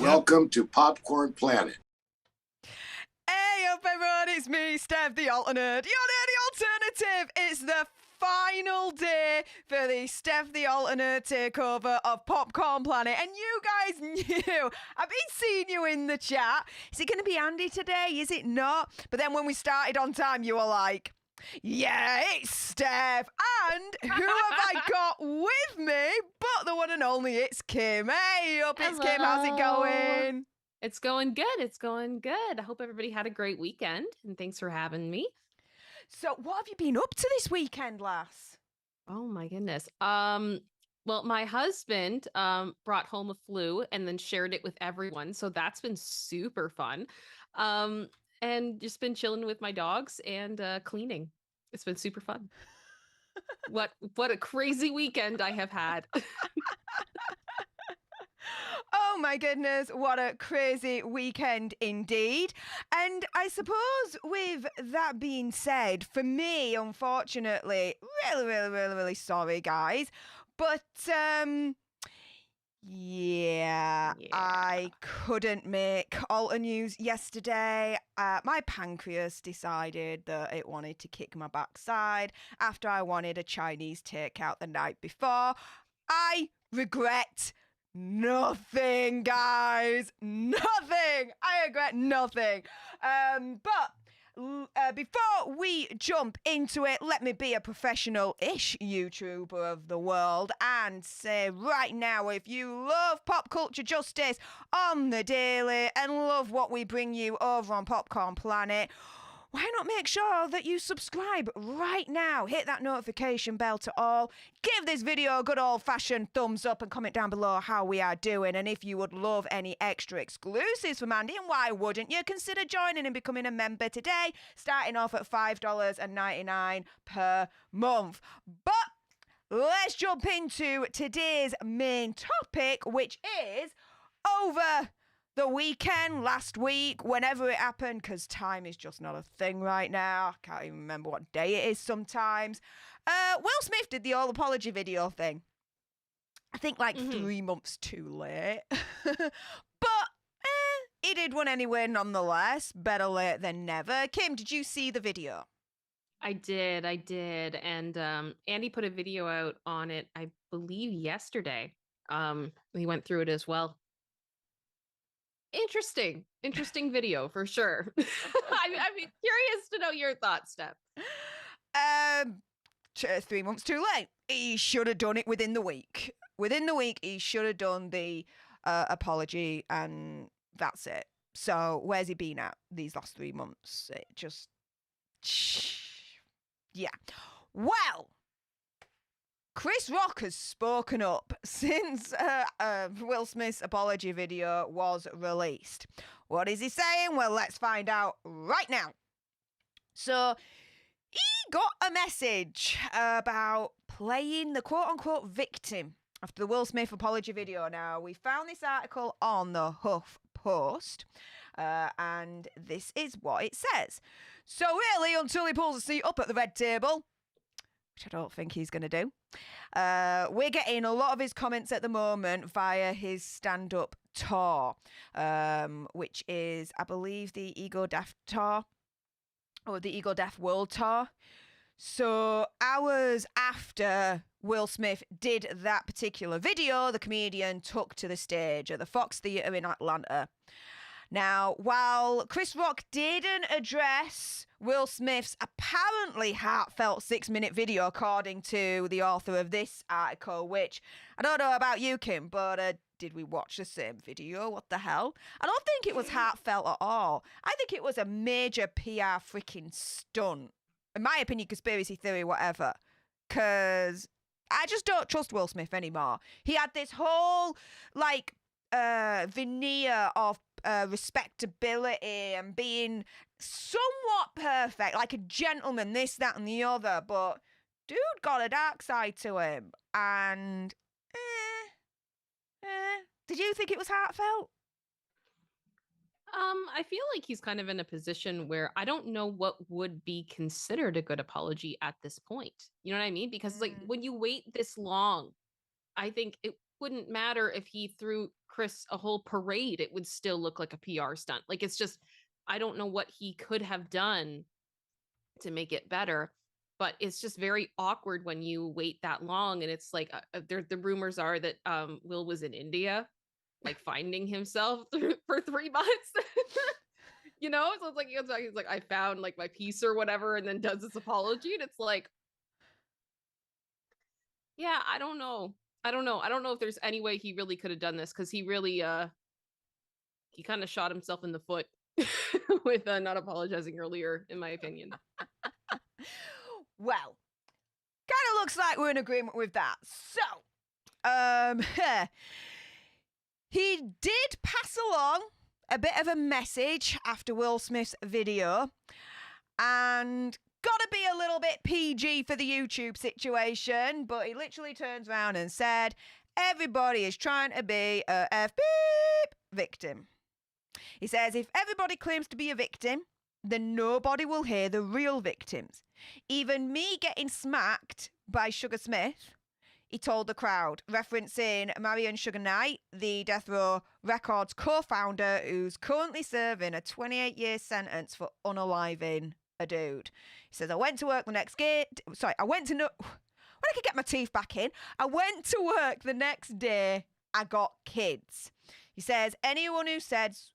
Welcome to Popcorn Planet. Hey up everyone, it's me, Steph the Alternate, your nerdy alternative. It's the final day for the Steph the Alternate takeover of Popcorn Planet, and you guys knew. I've been seeing you in the chat. Is it going to be Andy today? Is it not? But then when we started on time, you were like, yeah, it's Steph. And who have I got with me but the one and only, it's Kim. Hey up, it's Kim. How's it going? It's going good. It's going good. I hope everybody had a great weekend, and thanks for having me. So what have you been up to this weekend, lass? Oh my goodness. Well, my husband brought home a flu and then shared it with everyone, so that's been super fun. And just been chilling with my dogs and cleaning. It's been super fun. What a crazy weekend I have had. Oh my goodness, what a crazy weekend indeed. And I suppose with that being said, for me, unfortunately, really sorry guys, but yeah, I couldn't make Alter News yesterday. My pancreas decided that it wanted to kick my backside after I wanted a Chinese takeout the night before. I regret nothing, guys. Nothing. I regret nothing. But before we jump into it, let me be a professional-ish YouTuber of the world and say right now, if you love pop culture justice on the daily and love what we bring you over on Popcorn Planet, why not make sure that you subscribe right now? Hit that notification bell to all. Give this video a good old-fashioned thumbs up and comment down below how we are doing. And if you would love any extra exclusives from Andy, and why wouldn't you, consider joining and becoming a member today, starting off at $5.99 per month. But let's jump into today's main topic, which is over the weekend, last week, whenever it happened, because time is just not a thing right now. I can't even remember what day it is sometimes. Will Smith did the all apology video thing. I think like 3 months too late. But he did one anyway nonetheless. Better late than never. Kim, did you see the video? I did. And Andy put a video out on it, I believe yesterday. He went through it as well. Interesting video for sure. I'm curious to know your thoughts, Steph. 3 months too late. He should have done it within the week. Within the week, he should have done the apology, and that's it. So where's he been at these last 3 months? It just, yeah. Well, Chris Rock has spoken up since Will Smith's apology video was released. What is he saying? Well, let's find out right now. So he got a message about playing the quote-unquote victim after the Will Smith apology video. Now, we found this article on the Huff Post, and this is what it says. So really, until he pulls a seat up at the red table, which I don't think he's going to do, we're getting a lot of his comments at the moment via his stand-up tour, which is, I believe, the Ego Death Tour, or the Ego Death World Tour. So hours after Will Smith did that particular video, the comedian took to the stage at the Fox Theatre in Atlanta. Now, while Chris Rock didn't address Will Smith's apparently heartfelt 6-minute video, according to the author of this article, which I don't know about you, Kim, but did we watch the same video? What the hell? I don't think it was heartfelt at all. I think it was a major PR freaking stunt. In my opinion, conspiracy theory, whatever. Because I just don't trust Will Smith anymore. He had this whole, like, veneer of respectability and being somewhat perfect, like a gentleman, this, that, and the other, but dude got a dark side to him, and did you think it was heartfelt? I feel like he's kind of in a position where I don't know what would be considered a good apology at this point. You know what I mean? Because like when you wait this long, I think wouldn't matter if he threw Chris a whole parade. It would still look like a PR stunt. Like, it's just, I don't know what he could have done to make it better, but it's just very awkward when you wait that long. And it's like, the rumors are that Will was in India, like finding himself for 3 months. You know, so it's like he goes back, he's like, I found like my piece or whatever, and then does this apology, and it's like, yeah, I don't know. I don't know if there's any way he really could have done this, because he really he kind of shot himself in the foot with not apologizing earlier, in my opinion. Well, kind of looks like we're in agreement with that. So, he did pass along a bit of a message after Will Smith's video, and gotta be a little bit PG for the YouTube situation, but he literally turns around and said, everybody is trying to be a F-beep victim. He says, if everybody claims to be a victim, then nobody will hear the real victims. Even me getting smacked by Suge Smith, he told the crowd, referencing Marion Suge Knight, the Death Row Records co-founder who's currently serving a 28-year sentence for unaliving a dude. He says, I went to work the next day. Sorry, I went to when I could get my teeth back in. I went to work the next day. I got kids. He says, anyone who says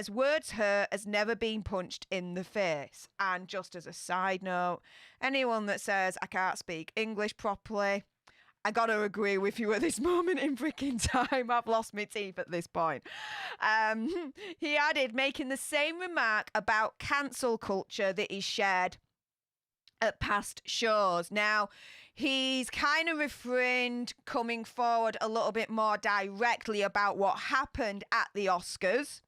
words hurt has never been punched in the face. And just as a side note, anyone that says I can't speak English properly, I gotta agree with you at this moment in freaking time. I've lost my teeth at this point. He added, making the same remark about cancel culture that he shared at past shows. Now, he's kind of refrained coming forward a little bit more directly about what happened at the Oscars.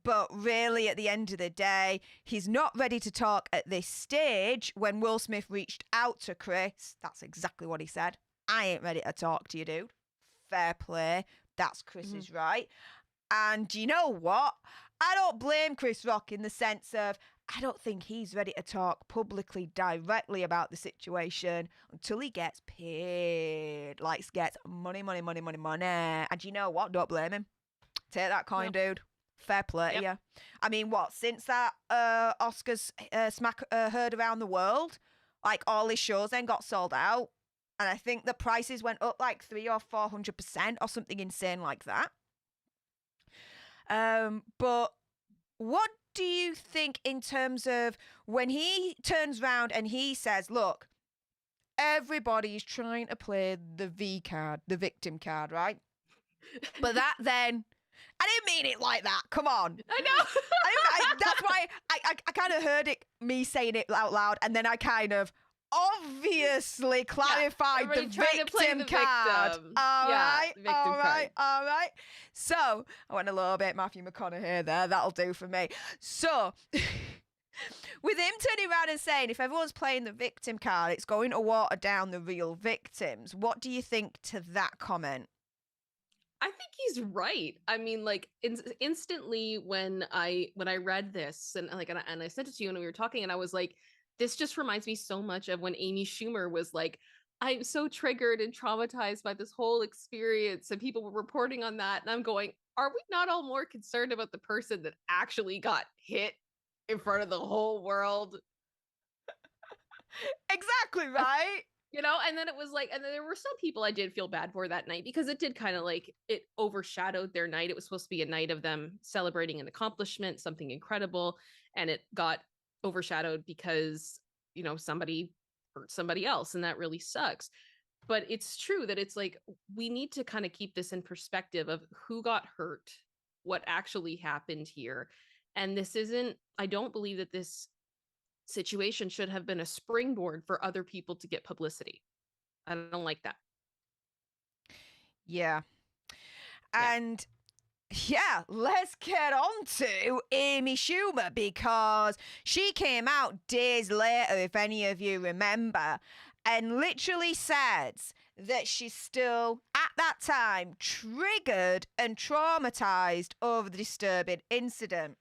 But really, at the end of the day, he's not ready to talk at this stage. When Will Smith reached out to Chris, that's exactly what he said. I ain't ready to talk to you, dude. Fair play. That's Chris's right. And you know what? I don't blame Chris Rock in the sense of, I don't think he's ready to talk publicly directly about the situation until he gets paid. Like, gets money. And you know what? Don't blame him. Take that coin, dude. Fair play, yeah. I mean, what, since that Oscars smack heard around the world, like, all his shows then got sold out, and I think the prices went up like 300 or 400% or something insane like that. But what do you think in terms of when he turns around and he says, look, everybody's trying to play the V card, the victim card, right? But that then, I didn't mean it like that. Come on. I know. That's why I kind of heard it, me saying it out loud, and then I kind of obviously clarified the victim card. All right. So I went a little bit Matthew McConaughey there. That'll do for me. So with him turning around and saying, if everyone's playing the victim card, it's going to water down the real victims. What do you think to that comment? I think he's right. I mean, like, instantly when I read this and I sent it to you when we were talking, and I was like, this just reminds me so much of when Amy Schumer was like, I'm so triggered and traumatized by this whole experience, and people were reporting on that, and I'm going, are we not all more concerned about the person that actually got hit in front of the whole world? Exactly, right? You know, and then it was like, and then there were some people I did feel bad for that night, because it did kind of like, it overshadowed their night. It was supposed to be a night of them celebrating an accomplishment, something incredible, and it got overshadowed because, you know, somebody hurt somebody else, and that really sucks. But it's true that it's like, we need to kind of keep this in perspective of who got hurt, what actually happened here. And this isn't, I don't believe that this situation should have been a springboard for other people to get publicity. I don't like that. Yeah. And yeah, let's get on to Amy Schumer, because she came out days later, if any of you remember, and literally says that she's still, at that time, triggered and traumatized over the disturbing incident.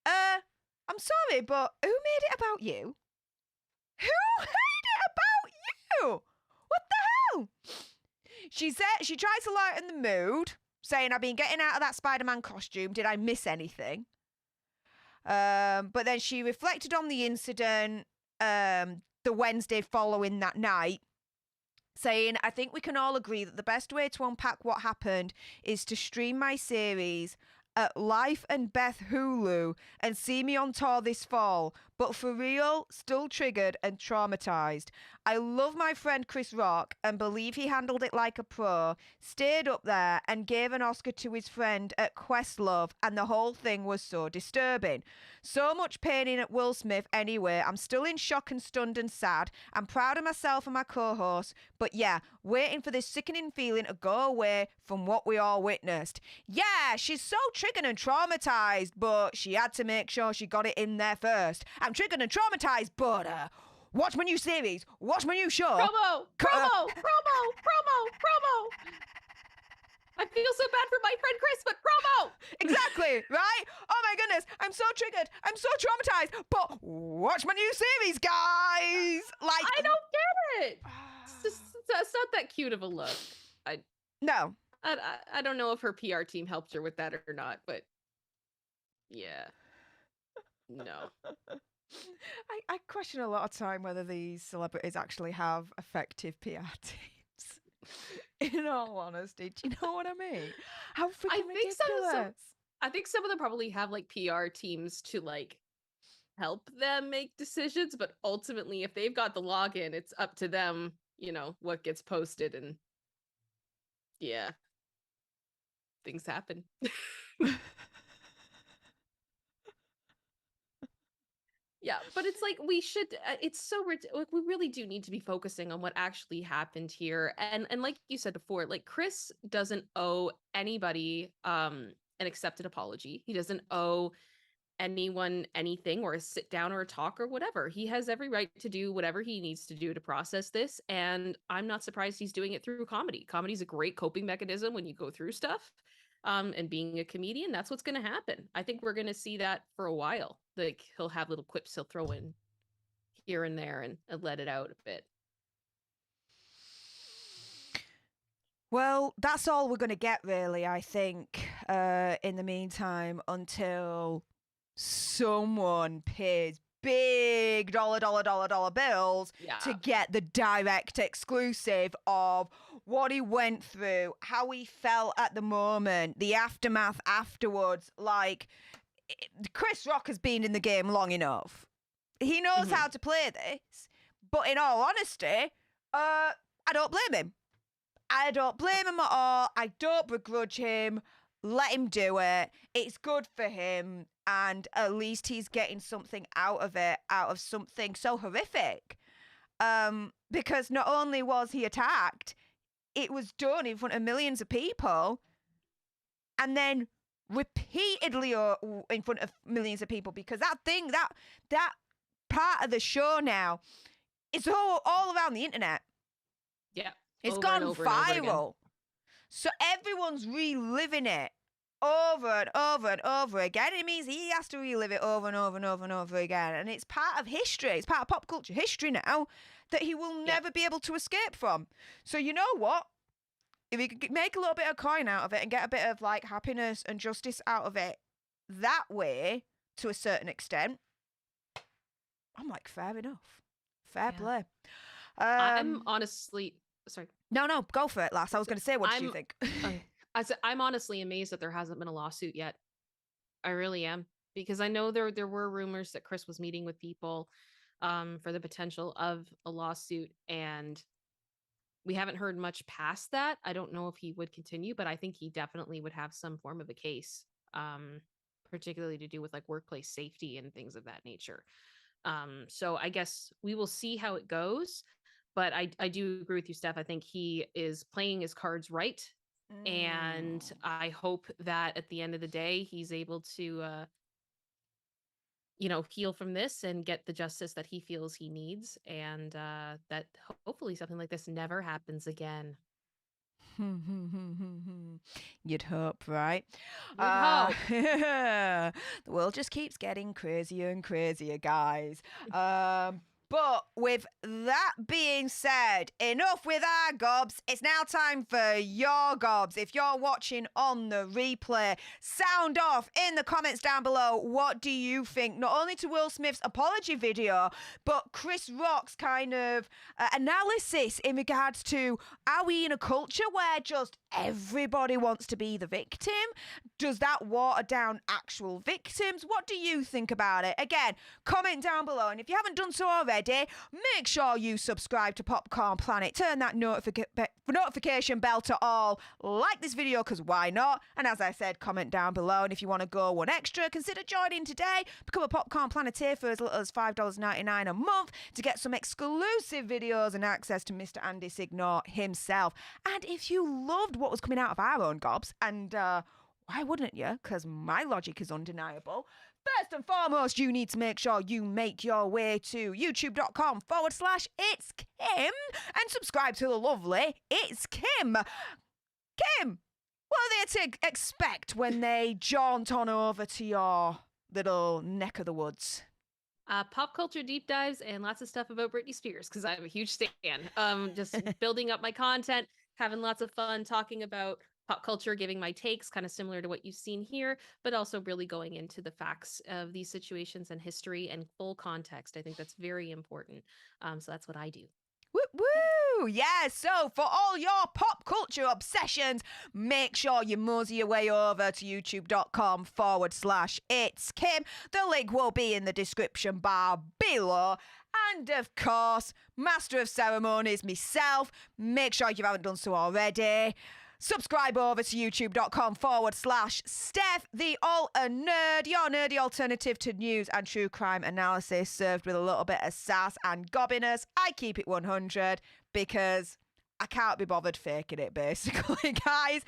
I'm sorry, but who made it about you? Who made it about you? What the hell? She tries to lighten the mood, saying, I've been getting out of that Spider-Man costume. Did I miss anything? But then she reflected on the incident the Wednesday following that night, saying, I think we can all agree that the best way to unpack what happened is to stream my series at Life and Beth Hulu and see me on tour this fall. But for real, still triggered and traumatized. I love my friend Chris Rock and believe he handled it like a pro, stayed up there and gave an Oscar to his friend at Questlove, and the whole thing was so disturbing. So much pain in at Will Smith anyway. I'm still in shock and stunned and sad. I'm proud of myself and my co-host, but yeah, waiting for this sickening feeling to go away from what we all witnessed. Yeah, she's so triggered and traumatized, but she had to make sure she got it in there first. I'm triggered and traumatized, but watch my new series, watch my new show. Promo! I feel so bad for my friend Chris, but promo! Exactly, right? Oh my goodness, I'm so triggered, I'm so traumatized, but watch my new series, guys! Like, I don't get it! It's not that cute of a look. No. I don't know if her PR team helped her with that or not, but yeah. No. I question a lot of time whether these celebrities actually have effective PR teams. In all honesty, do you know what I mean? How freaking ridiculous! I think some of them probably have like PR teams to like help them make decisions, but ultimately, if they've got the login, it's up to them. You know what gets posted, and yeah, things happen. Yeah, but it's like we should. It's so like we really do need to be focusing on what actually happened here, and like you said before, like Chris doesn't owe anybody an accepted apology. He doesn't owe anyone anything or a sit down or a talk or whatever. He has every right to do whatever he needs to do to process this, and I'm not surprised he's doing it through comedy. Comedy's a great coping mechanism when you go through stuff. And being a comedian, that's what's going to happen. I think we're going to see that for a while. Like he'll have little quips he'll throw in here and there and let it out a bit. Well, that's all we're going to get, really, I think, in the meantime, until someone pays big dollar bills to get the direct exclusive of what he went through, how he felt at the moment, the aftermath afterwards. Like, Chris Rock has been in the game long enough. He knows how to play this. But in all honesty, I don't blame him. I don't blame him at all. I don't begrudge him. Let him do it. It's good for him. And at least he's getting something out of it, out of something so horrific. Because not only was he attacked, it was done in front of millions of people. And then repeatedly in front of millions of people. Because that part of the show now, it's all around the internet. Yeah. It's gone viral. So everyone's reliving it over and over and over again. It means he has to relive it over and over and over and over again. And it's part of history. It's part of pop culture history now that he will never be able to escape from. So you know what? If he could make a little bit of coin out of it and get a bit of like happiness and justice out of it that way, to a certain extent, I'm like, fair enough. Fair play. I'm honestly... Sorry. No, go for it, lass. I was going to say, what do you think? I'm honestly amazed that there hasn't been a lawsuit yet. I really am. Because I know there were rumors that Chris was meeting with people for the potential of a lawsuit, and we haven't heard much past that. I don't know if he would continue, but I think he definitely would have some form of a case, particularly to do with like workplace safety and things of that nature. So I guess we will see how it goes. But I do agree with you, Steph. I think he is playing his cards right. And I hope that at the end of the day, he's able to, heal from this and get the justice that he feels he needs. And that hopefully something like this never happens again. You'd hope, right? You'd hope. The world just keeps getting crazier and crazier, guys. But with that being said, enough with our gobs. It's now time for your gobs. If you're watching on the replay, sound off in the comments down below. What do you think? Not only to Will Smith's apology video, but Chris Rock's kind of analysis in regards to, are we in a culture where just everybody wants to be the victim? Does that water down actual victims? What do you think about it? Again, comment down below. And if you haven't done so already, make sure you subscribe to Popcorn Planet. Turn that notification bell to all. Like this video, because why not? And as I said, comment down below. And if you want to go one extra, consider joining today. Become a Popcorn Planeteer for as little as $5.99 a month to get some exclusive videos and access to Mr. Andy Signore himself. And if you loved what was coming out of our own gobs, and why wouldn't you? Because my logic is undeniable. First and foremost, you need to make sure you make your way to youtube.com/It's Kim and subscribe to the lovely It's Kim. Kim, what are they to expect when they jaunt on over to your little neck of the woods? Pop culture deep dives and lots of stuff about Britney Spears, because I'm a huge stan. Just building up my content, having lots of fun talking about pop culture, giving my takes, kind of similar to what you've seen here, but also really going into the facts of these situations and history and full context. I think that's very important. So that's what I do. Woo woo! Yeah, so for all your pop culture obsessions, make sure you mosey your way over to youtube.com/It's Kim. The link will be in the description bar below. And of course, Master of Ceremonies myself. Make sure you haven't done so already. Subscribe over to youtube.com/Steph, the Alter Nerd, your nerdy alternative to news and true crime analysis served with a little bit of sass and gobbiness. I keep it 100 because I can't be bothered faking it, basically, guys.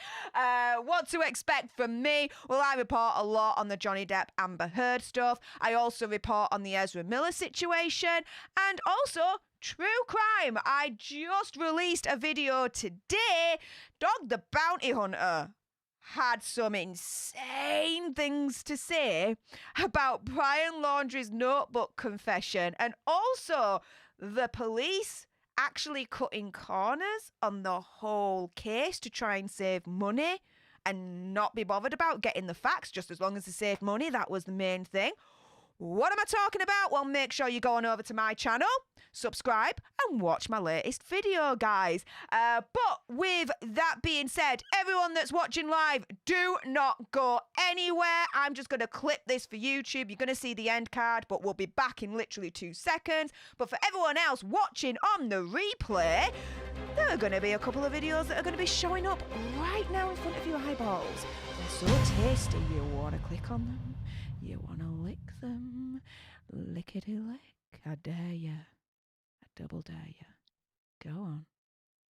What to expect from me? Well, I report a lot on the Johnny Depp Amber Heard stuff. I also report on the Ezra Miller situation and also true crime. I just released a video today. Dog the Bounty Hunter had some insane things to say about Brian Laundrie's notebook confession and also the police actually cutting corners on the whole case to try and save money and not be bothered about getting the facts, just as long as they saved money. That was the main thing. What am I talking about? Well, make sure you go on over to my channel, subscribe, and watch my latest video, guys. But with that being said, everyone that's watching live, do not go anywhere. I'm just going to clip this for YouTube. You're going to see the end card, but we'll be back in literally 2 seconds. But for everyone else watching on the replay, there are going to be a couple of videos that are going to be showing up right now in front of your eyeballs. They're so tasty, you want to click on them. You wanna lick them? Lickety lick. I dare ya. I double dare ya.